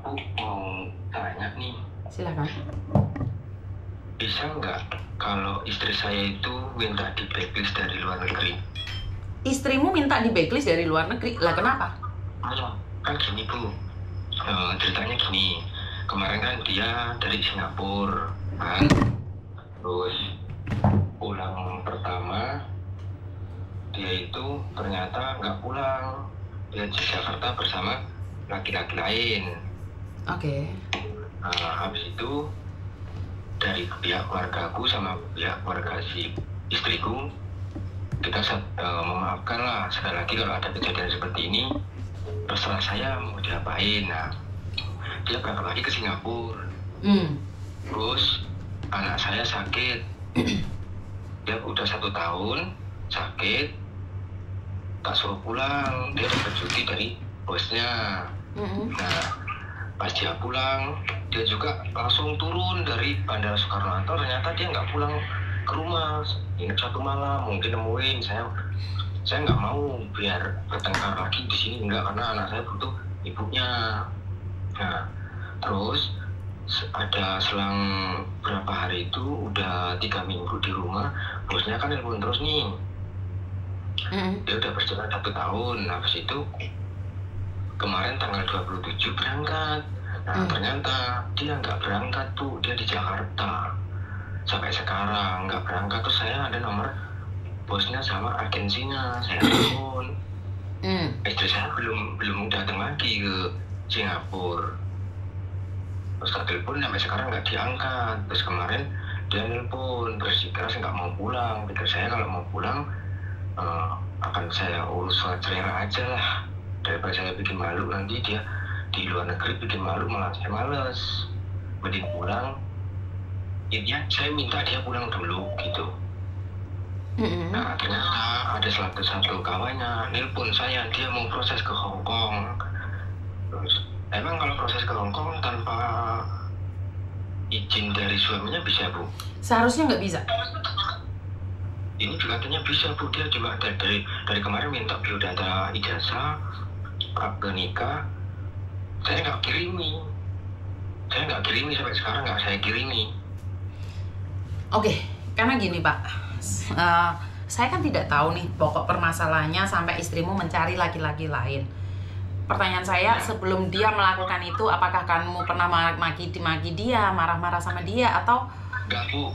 aku mau tanya nih. Silakan. Bisa nggak kalau istri saya itu minta di blacklist dari luar negeri? Istrimu minta di blacklist dari luar negeri? Lah kenapa? Kan gini Bu, ceritanya gini. Kemarin kan dia dari Singapura kan, terus pulang pertama dia itu ternyata nggak pulang, dia di Jakarta bersama laki-laki lain. Oke. Habis itu dari pihak keluargaku sama pihak keluarga si istriku, kita memaafkan lah. Sekali lagi kalau ada kejadian seperti ini, terserah saya mau diapain. Nah, dia berangkat lagi ke Singapura. Terus anak saya sakit. Dia udah 1 tahun sakit, tak suruh pulang. Dia dapat cuti dari bosnya. Nah, pas dia pulang, dia juga langsung turun dari Bandara Soekarno-Hatta. Ternyata dia nggak pulang ke rumah, ingat 1 malam, mungkin nemuin saya nggak mau biar bertengkar lagi di sini, enggak, karena anak saya butuh ibunya. Nah, terus ada selang berapa hari itu udah 3 minggu di rumah, bosnya kan nelpon terus nih. Dia udah berjalan 1 tahun. Habis itu kemarin tanggal 27 berangkat. Nah, ternyata dia nggak berangkat tuh, dia di Jakarta sampai sekarang nggak berangkat. Terus saya ada nomor bosnya sama agensinya, saya telepon. Istri saya belum datang lagi ke Singapura. Terus saya telepon sampai sekarang nggak diangkat. Terus kemarin dia nelpon, terus dikira saya nggak mau pulang. Pikir saya kalau mau pulang akan saya urus selera aja lah, daripada saya bikin malu nanti dia di luar negeri bikin malu, malah saya males. Mending pulang. Intinya saya minta dia pulang dulu gitu. Nah, ternyata ada satu kawannya nelpon saya, dia mau proses ke Hong Kong. Terus emang kalau proses ke Hong Kong tanpa izin dari suaminya bisa, Bu? Seharusnya nggak bisa. Ini juga katanya bisa, Bu. Dia cuma dari kemarin minta biodata ijazah, akte nikah. Saya nggak kirimi sampai sekarang, nggak saya kirimi. Oke, karena gini Pak, saya kan tidak tahu nih pokok permasalahannya sampai istrimu mencari laki-laki lain. Pertanyaan saya, sebelum dia melakukan itu, apakah kamu pernah maki dia, marah-marah sama dia, atau? Enggak, Bu,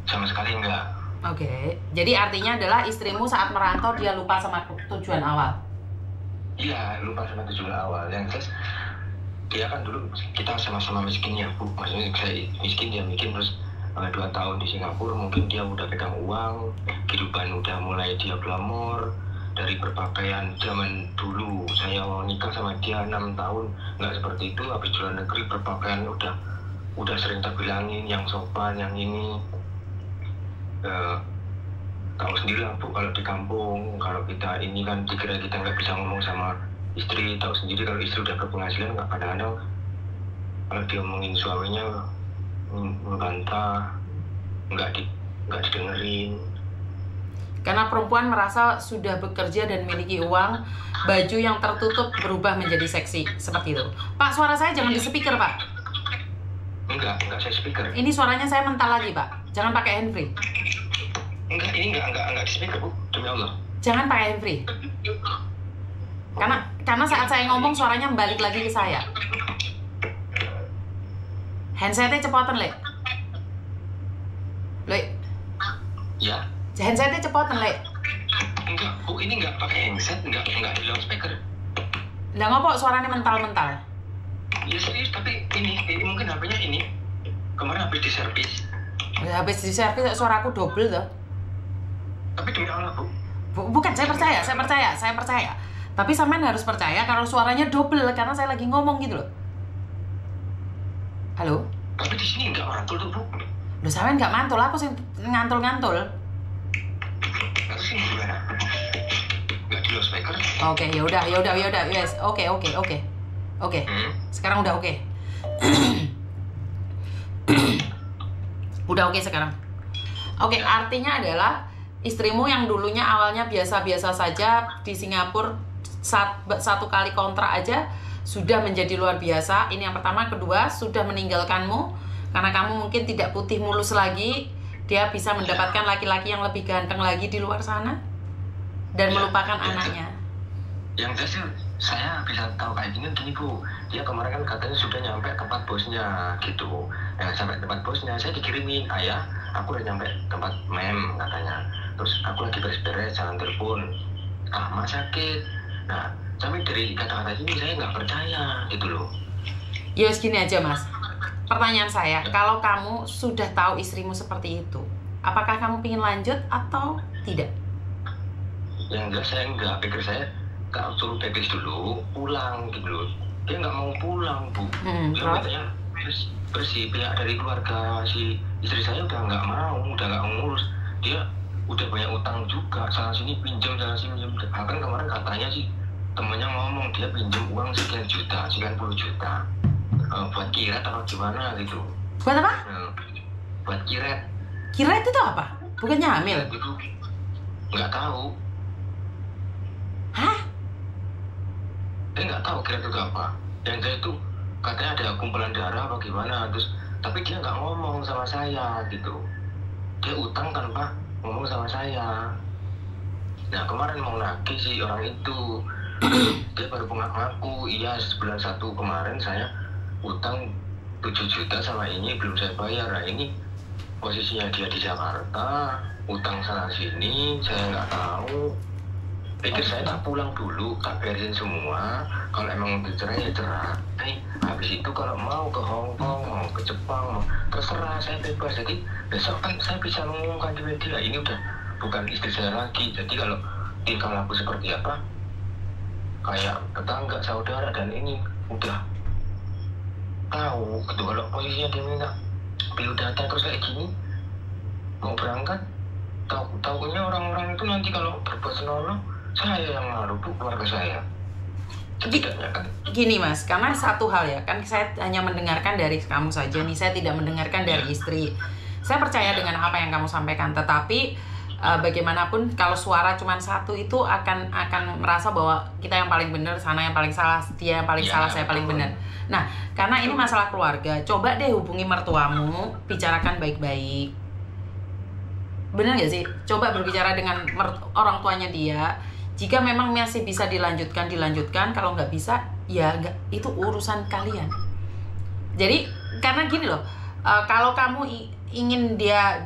sama sekali enggak. Oke, jadi artinya adalah istrimu saat merantau dia lupa sama tujuan awal? Iya, lupa sama tujuan awal. Yang jelas dia kan dulu kita sama-sama miskin ya, Bu. Maksudnya saya miskin, dia miskin. Terus 2 tahun di Singapura, mungkin dia udah pegang uang, kehidupan udah mulai dia glamor. Dari berpakaian zaman dulu, saya mau nikah sama dia 6 tahun, nggak seperti itu. Habis di luar negeri berpakaian udah sering tak bilangin, yang sopan, yang ini. Tahu sendiri lah, Bu, kalau di kampung, kalau kita ini kan dikira kita nggak bisa ngomong sama istri. Tahu sendiri kalau istri udah berpenghasilan, nggak kadang-kadang kalau dia ngomongin suaminya membantah, nggak didengerin. Karena perempuan merasa sudah bekerja dan memiliki uang, baju yang tertutup berubah menjadi seksi, seperti itu. Pak, suara saya jangan di speaker, Pak. Enggak saya speaker. Ini suaranya saya mental lagi, Pak. Jangan pakai handfree. Enggak, ini enggak di speaker, Bu, demi Allah. Jangan pakai handfree. Karena saat saya ngomong suaranya balik lagi ke saya. Handsetnya cepetan, Le. Ya. Handsetnya cepetan, Le. Enggak, Bu, ini enggak pakai handset, enggak di loudspeaker. Lah ngopo suaranya mental-mental? Ya serius, tapi ini mungkin HP-nya ini kemarin habis diservis. Ya, habis diservis suaraku double tuh. Tapi demi Allah, Bu. Bukan, saya percaya. Tapi sampean harus percaya kalau suaranya double karena saya lagi ngomong gitu loh. Halo? Tapi di sini enggak mantul tuh, Bu. Loh, sampean enggak mantul, aku sih ngantul-ngantul. Terus ini gimana? Enggak di loudspeaker? Oke, ya udah, yes. Oke. Sekarang udah oke. Udah oke sekarang. Oke, artinya adalah istrimu yang dulunya awalnya biasa-biasa saja di Singapura, 1 kali kontrak aja sudah menjadi luar biasa. Ini yang pertama. Kedua, sudah meninggalkanmu karena kamu mungkin tidak putih mulus lagi. Dia bisa mendapatkan laki-laki yang lebih ganteng lagi di luar sana dan melupakan anaknya. Yang jelas saya bisa tahu kayak gini Bu. Dia kemarin kan katanya sudah nyampe tempat bosnya gitu. Nah, sampai tempat bosnya saya dikirimin, ayah aku udah nyampe tempat mem katanya. Terus aku lagi beres-beres jalan telepon, Ma sakit. Nah, sampai dari kata-kata ini saya nggak percaya gitu loh. Ya segini aja Mas, pertanyaan saya, kalau kamu sudah tahu istrimu seperti itu, apakah kamu ingin lanjut atau tidak? Yang jelas saya nggak, pikir saya kalau suruh bebek dulu pulang gitu loh. Dia nggak mau pulang Bu. Dia katanya bersih, pihak dari keluarga si istri saya udah nggak mau, udah nggak ngurus. Dia udah banyak utang juga, sana sini pinjam, sana sini pinjam. Bahkan kemarin katanya sih temennya ngomong dia pinjam uang sekian juta, 90 juta buat kiret atau gimana gitu. Buat apa? Buat kiret. Kiret itu apa? Bukannya hamil? Itu nggak tahu. Hah? Saya nggak tahu kiret itu apa. Yang saya itu katanya ada kumpulan darah apa gimana, terus tapi dia nggak ngomong sama saya gitu. Dia utang tanpa ngomong sama saya. Nah kemarin mau nagih si orang itu, dia baru ngaku, iya bulan 1 kemarin saya utang 7 juta sama ini belum saya bayar. Nah ini posisinya dia di Jakarta, utang sana sini, saya nggak tahu. Pikir saya tak pulang dulu, tak beresin semua. Kalau emang cerai ya cerai. Habis itu kalau mau ke Hong Kong, mau ke Jepang, mau terserah, saya bebas. Jadi besok kan saya bisa mengumumkan di media, ini udah bukan istri saya lagi. Jadi kalau tingkah laku seperti apa, kayak tetangga, saudara, dan ini udah tahu. Gitu. Kalau posisinya dia minta biodata terus kayak gini, mau berangkat, tahunya orang-orang itu nanti kalau berbuat senonoh, saya yang malu Bu, keluarga saya. Setidaknya kan. Gini Mas, karena satu hal ya, kan saya hanya mendengarkan dari kamu saja nih, saya tidak mendengarkan dari istri. Saya percaya dengan apa yang kamu sampaikan, tetapi bagaimanapun kalau suara cuma satu itu akan merasa bahwa kita yang paling benar, sana yang paling salah, dia yang paling salah, saya paling benar. Nah, karena ini masalah keluarga, coba deh hubungi mertuamu, bicarakan baik-baik. Benar gak sih? Coba berbicara dengan orang tuanya dia. Jika memang masih bisa dilanjutkan, kalau nggak bisa, ya nggak, itu urusan kalian. Jadi karena gini loh, kalau kamu ingin dia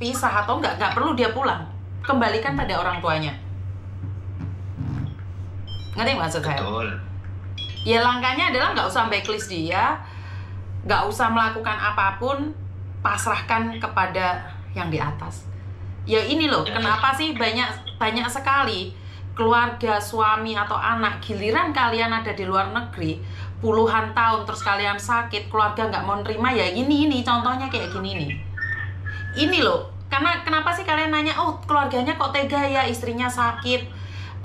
pisah atau nggak perlu dia pulang, kembalikan pada orang tuanya. Ngerti maksud saya? Betul. Ya langkahnya adalah nggak usah backlist dia, nggak usah melakukan apapun, pasrahkan kepada yang di atas. Ya ini loh, kenapa sih banyak sekali keluarga, suami atau anak, giliran kalian ada di luar negeri puluhan tahun terus kalian sakit, keluarga nggak mau nerima, ya ini contohnya kayak gini nih. Ini loh, karena kenapa sih kalian nanya, oh keluarganya kok tega ya, istrinya sakit,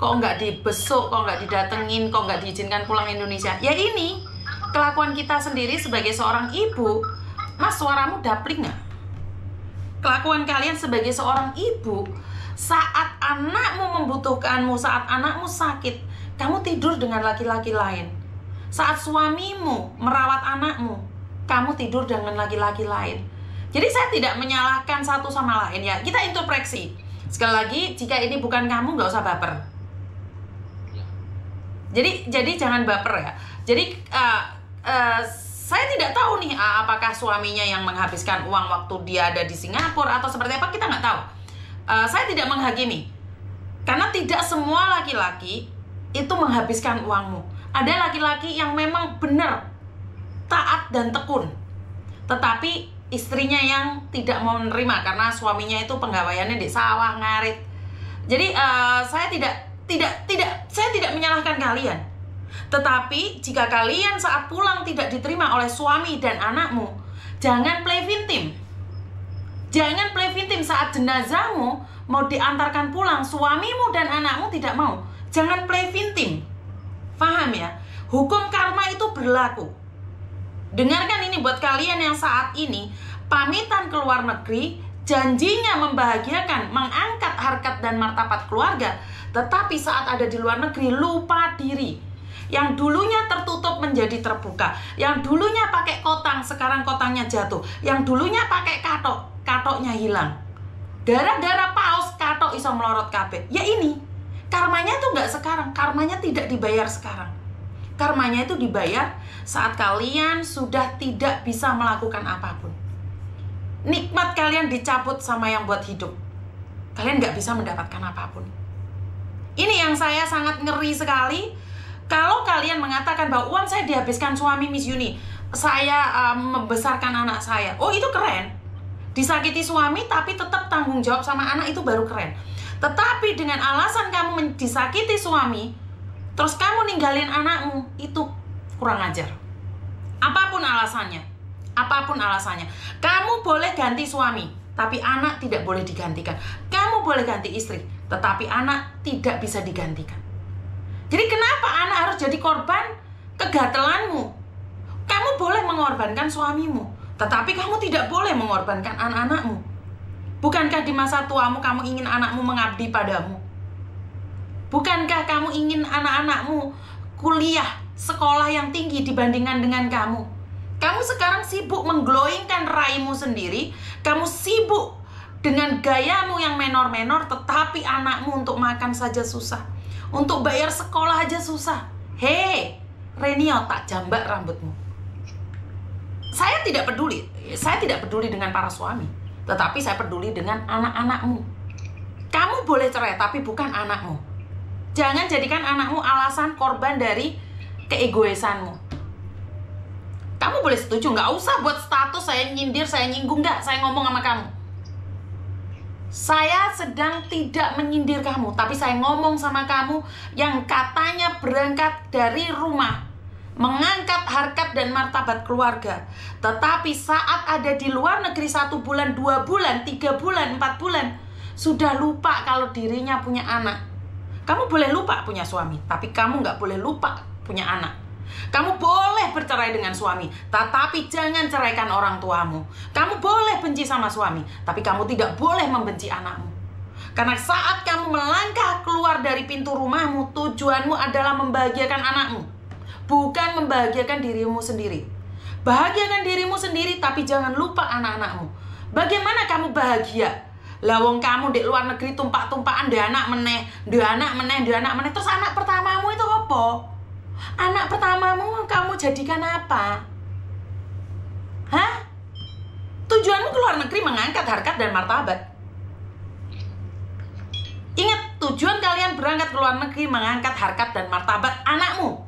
kok nggak dibesuk, kok nggak didatengin, kok nggak diizinkan pulang Indonesia. Ya ini kelakuan kita sendiri sebagai seorang ibu. Mas, suaramu dapling nggak? Kelakuan kalian sebagai seorang ibu, saat anakmu membutuhkanmu, saat anakmu sakit, kamu tidur dengan laki-laki lain. Saat suamimu merawat anakmu, kamu tidur dengan laki-laki lain. Jadi saya tidak menyalahkan satu sama lain ya. Kita introspeksi. Sekali lagi, jika ini bukan kamu, nggak usah baper. Jadi jangan baper ya. Jadi saya tidak tahu nih apakah suaminya yang menghabiskan uang waktu dia ada di Singapura atau seperti apa, kita nggak tahu. Saya tidak menghakimi, karena tidak semua laki-laki itu menghabiskan uangmu. Ada laki-laki yang memang benar taat dan tekun, tetapi istrinya yang tidak mau menerima karena suaminya itu penggawaiannya di sawah ngarit. Jadi saya tidak menyalahkan kalian. Tetapi jika kalian saat pulang tidak diterima oleh suami dan anakmu, jangan play victim. Jangan play victim saat jenazahmu mau diantarkan pulang, suamimu dan anakmu tidak mau. Jangan play victim. Paham ya? Hukum karma itu berlaku. Dengarkan ini buat kalian yang saat ini pamitan ke luar negeri, janjinya membahagiakan, mengangkat harkat dan martabat keluarga, tetapi saat ada di luar negeri lupa diri. Yang dulunya tertutup menjadi terbuka. Yang dulunya pakai kotang, sekarang kotangnya jatuh. Yang dulunya pakai katok, katoknya hilang. Gara-gara paus, katok iso melorot kabeh. Ya ini, karmanya itu nggak sekarang. Karmanya tidak dibayar sekarang. Karmanya itu dibayar saat kalian sudah tidak bisa melakukan apapun. Nikmat kalian dicabut sama yang buat hidup. Kalian nggak bisa mendapatkan apapun. Ini yang saya sangat ngeri sekali. Kalau kalian mengatakan bahwa uang saya dihabiskan suami Miss Yuni, saya membesarkan anak saya. Oh, itu keren. Disakiti suami tapi tetap tanggung jawab sama anak, itu baru keren. Tetapi dengan alasan kamu disakiti suami, terus kamu ninggalin anakmu, itu kurang ajar. Apapun alasannya. Apapun alasannya. Kamu boleh ganti suami, tapi anak tidak boleh digantikan. Kamu boleh ganti istri, tetapi anak tidak bisa digantikan. Jadi kenapa anak harus jadi korban kegatelanmu? Kamu boleh mengorbankan suamimu, tetapi kamu tidak boleh mengorbankan anak-anakmu. Bukankah di masa tuamu kamu ingin anakmu mengabdi padamu? Bukankah kamu ingin anak-anakmu kuliah, sekolah yang tinggi dibandingkan dengan kamu? Kamu sekarang sibuk mengglowingkan raimu sendiri. Kamu sibuk dengan gayamu yang menor-menor, tetapi anakmu untuk makan saja susah. Untuk bayar sekolah aja susah. Hei, Renio, tak jambak rambutmu. Saya tidak peduli. Saya tidak peduli dengan para suami, tetapi saya peduli dengan anak-anakmu. Kamu boleh cerai, tapi bukan anakmu. Jangan jadikan anakmu alasan korban dari keegoisanmu. Kamu boleh setuju, nggak usah buat status saya nyindir, saya nyinggung, nggak. Saya ngomong sama kamu. Saya sedang tidak menyindir kamu, tapi saya ngomong sama kamu yang katanya berangkat dari rumah, mengangkat harkat dan martabat keluarga. Tetapi saat ada di luar negeri 1 bulan, 2 bulan, 3 bulan, 4 bulan, sudah lupa kalau dirinya punya anak. Kamu boleh lupa punya suami, tapi kamu nggak boleh lupa punya anak. Kamu boleh bercerai dengan suami, tetapi jangan ceraikan orang tuamu. Kamu boleh benci sama suami, tapi kamu tidak boleh membenci anakmu. Karena saat kamu melangkah keluar dari pintu rumahmu, tujuanmu adalah membahagiakan anakmu, bukan membahagiakan dirimu sendiri. Bahagiakan dirimu sendiri, tapi jangan lupa anak-anakmu. Bagaimana kamu bahagia? Lawong kamu di luar negeri tumpak-tumpakan, dia anak meneh, dia anak meneh, dia anak meneh. Terus anak pertamamu itu apa? Anak pertamamu kamu jadikan apa? Hah? Tujuanmu ke luar negeri mengangkat harkat dan martabat. Ingat, tujuan kalian berangkat ke luar negeri mengangkat harkat dan martabat anakmu.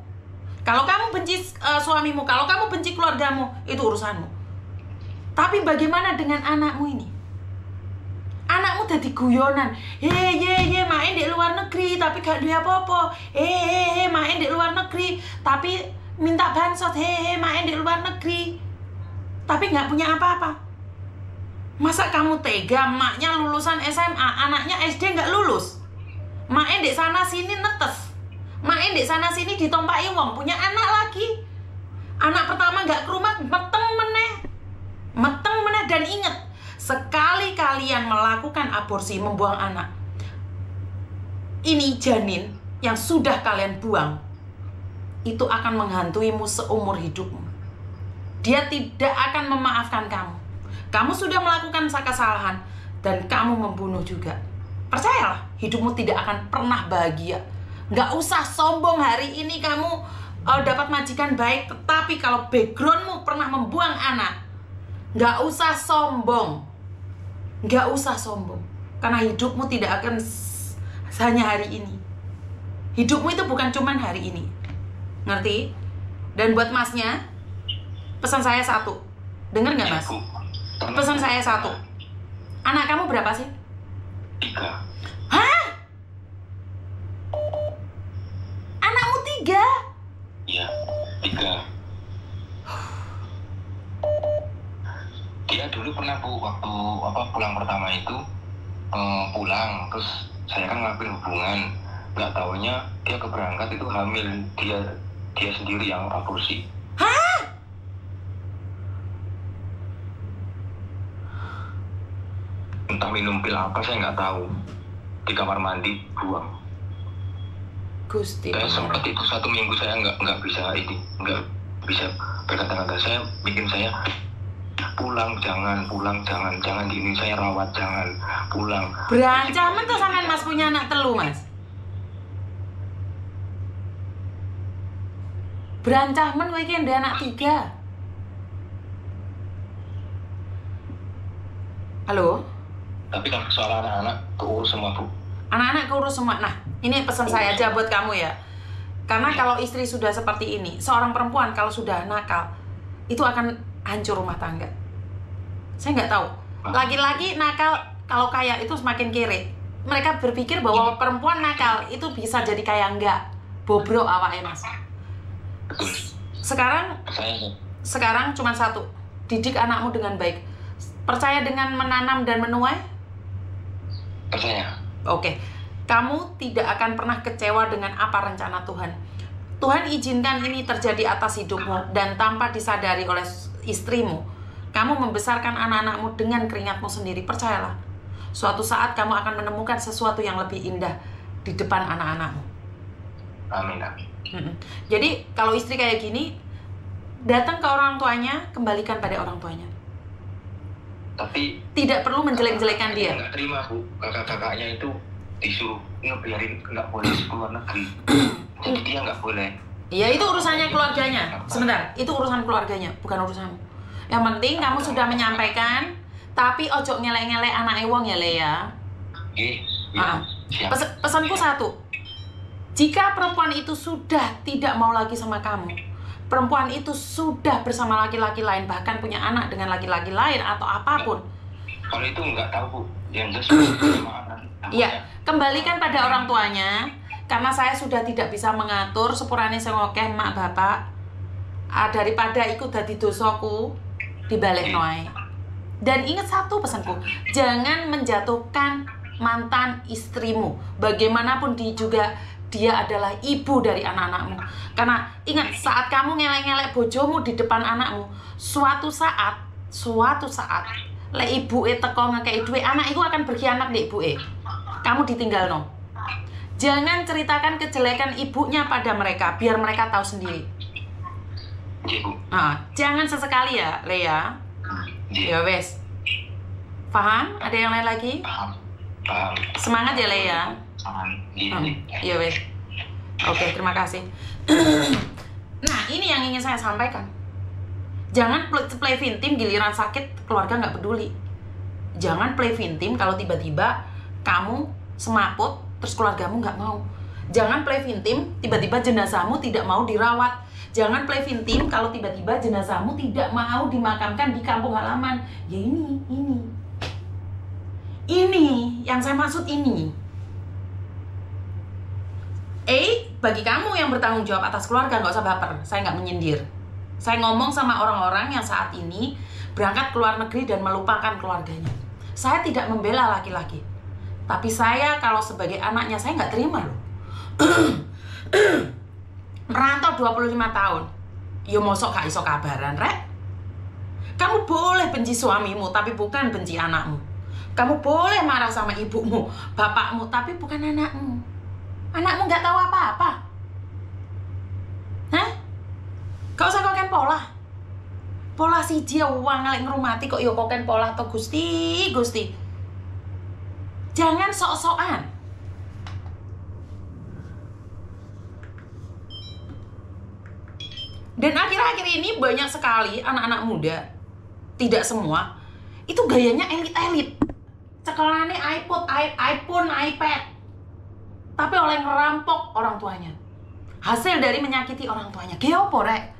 Kalau kamu benci suamimu, kalau kamu benci keluargamu, itu urusanmu. Tapi bagaimana dengan anakmu ini? Anakmu jadi guyonan. He, main di luar negeri tapi gak duwe apa-apa. He, main di luar negeri tapi minta bansos. He, main di luar negeri tapi gak punya apa-apa. Masa kamu tega maknya lulusan SMA, anaknya SD gak lulus? Main di sana sini netes. Main di sana sini ditompaki wong, punya anak lagi. Anak pertama gak ke rumah, meteng meneh. Dan ingat, sekali kalian melakukan aborsi, membuang anak, ini janin yang sudah kalian buang, itu akan menghantuimu seumur hidupmu. Dia tidak akan memaafkan kamu. Kamu sudah melakukan kesalahan dan kamu membunuh juga. Percayalah, hidupmu tidak akan pernah bahagia. Nggak usah sombong hari ini kamu dapat majikan baik, tetapi kalau backgroundmu pernah membuang anak, nggak usah sombong. Nggak usah sombong. Karena hidupmu tidak akan hanya hari ini. Hidupmu itu bukan cuman hari ini. Ngerti? Dan buat masnya, pesan saya satu. Dengar nggak mas? Pesan saya satu. Anak kamu berapa sih? 3. Hah? Anakmu 3? Iya, 3. Dia dulu pernah waktu pulang pertama itu pulang, terus saya kan ngambil hubungan, nggak taunya dia keberangkat itu hamil, dia sendiri yang aborsi. Hah? Entah minum pil apa saya nggak tahu, di kamar mandi buang. Gusti Kayak pengarang. sempat itu 1 minggu saya nggak bisa berkata-kata. Saya pulang jangan gini, saya rawat jangan pulang. Berancaman tuh sampean Mas punya anak telu Mas. Berancaman kowe iki ndek anak 3. Halo? Tapi kan soal anak-anak keurus semua, Bu. Anak-anak keurus semua. Nah, ini pesan saya aja buat kamu ya. Karena kalau istri sudah seperti ini, seorang perempuan kalau sudah nakal, itu akan hancur rumah tangga. Saya nggak tahu. Laki-laki nakal kalau kaya itu semakin kere. Mereka berpikir bahwa perempuan nakal itu bisa jadi kaya, enggak. Bobrok awake Mas. Betul. Sekarang cuma satu. Didik anakmu dengan baik. Percaya dengan menanam dan menuai? Percaya. Oke. Kamu tidak akan pernah kecewa dengan apa rencana Tuhan. Tuhan izinkan ini terjadi atas hidupmu dan tanpa disadari oleh istrimu. Kamu membesarkan anak-anakmu dengan keringatmu sendiri. Percayalah. Suatu saat kamu akan menemukan sesuatu yang lebih indah di depan anak-anakmu. Amin. Jadi kalau istri kayak gini, datang ke orang tuanya, kembalikan pada orang tuanya. Tapi tidak perlu menjelek-jelekan dia. Nggak terima, Bu. Kakak-kakaknya itu disuruh ngebiarin nggak boleh keluar negeri. Jadi dia nggak boleh. Ya itu urusannya keluarganya. Sebentar, itu urusan keluarganya, bukan urusanmu. Yang penting kamu sudah menyampaikan, tapi ojo ngelek-ngelek anak wong ya Le ya. Siap. Pesanku satu. Jika perempuan itu sudah tidak mau lagi sama kamu, perempuan itu sudah bersama laki-laki lain, bahkan punya anak dengan laki-laki lain atau apapun. Kalau itu nggak tahu, Bu. Yang jelas Iya, kembalikan pada orang tuanya. Karena saya sudah tidak bisa mengatur sepurane sing akeh mak bapak. Daripada ikut dadi dosaku, dibalik noai. Dan ingat satu pesanku, jangan menjatuhkan mantan istrimu. Bagaimanapun dia adalah ibu dari anak-anakmu. Karena ingat, saat kamu ngelek-ngelek bojomu di depan anakmu, suatu saat lek ibuke teko ngekei duit, anak itu akan berkhianat ndek ibuke. Kamu ditinggal no. Jangan ceritakan kejelekan ibunya pada mereka, biar mereka tahu sendiri. Iya, Bu. Jangan sesekali ya, Lea. Ya wes. Paham? Ada yang lain lagi? Paham. Semangat ya Lea. Iya wes. Oke, terima kasih. Nah, ini yang ingin saya sampaikan. Jangan play victim, giliran sakit keluarga nggak peduli. Jangan play victim kalau tiba-tiba kamu semaput terus keluargamu nggak mau. Jangan play victim tiba-tiba jenazahmu tidak mau dirawat. Jangan play victim kalau tiba-tiba jenazahmu tidak mau dimakamkan di kampung halaman. Ya ini yang saya maksud ini. Bagi kamu yang bertanggung jawab atas keluarga, nggak usah baper. Saya nggak menyindir. Saya ngomong sama orang-orang yang saat ini berangkat ke luar negeri dan melupakan keluarganya. Saya tidak membela laki-laki. Tapi saya kalau sebagai anaknya, saya nggak terima loh. Merantau 25 tahun. Yo mosok gak iso kabaran, Rek. Kamu boleh benci suamimu, tapi bukan benci anakmu. Kamu boleh marah sama ibumu, bapakmu, tapi bukan anakmu. Anakmu nggak tahu apa-apa. Hah? Gak usah koken pola. Pola si dia uang ngelek ngerumati kok yo koken pola to Gusti. Jangan sok-sokan. Dan akhir-akhir ini banyak sekali anak-anak muda, tidak semua, itu gayanya elit-elit. Cekelannya iPhone, iPad. Tapi oleh ngerampok orang tuanya. Hasil dari menyakiti orang tuanya. Ge opo rek?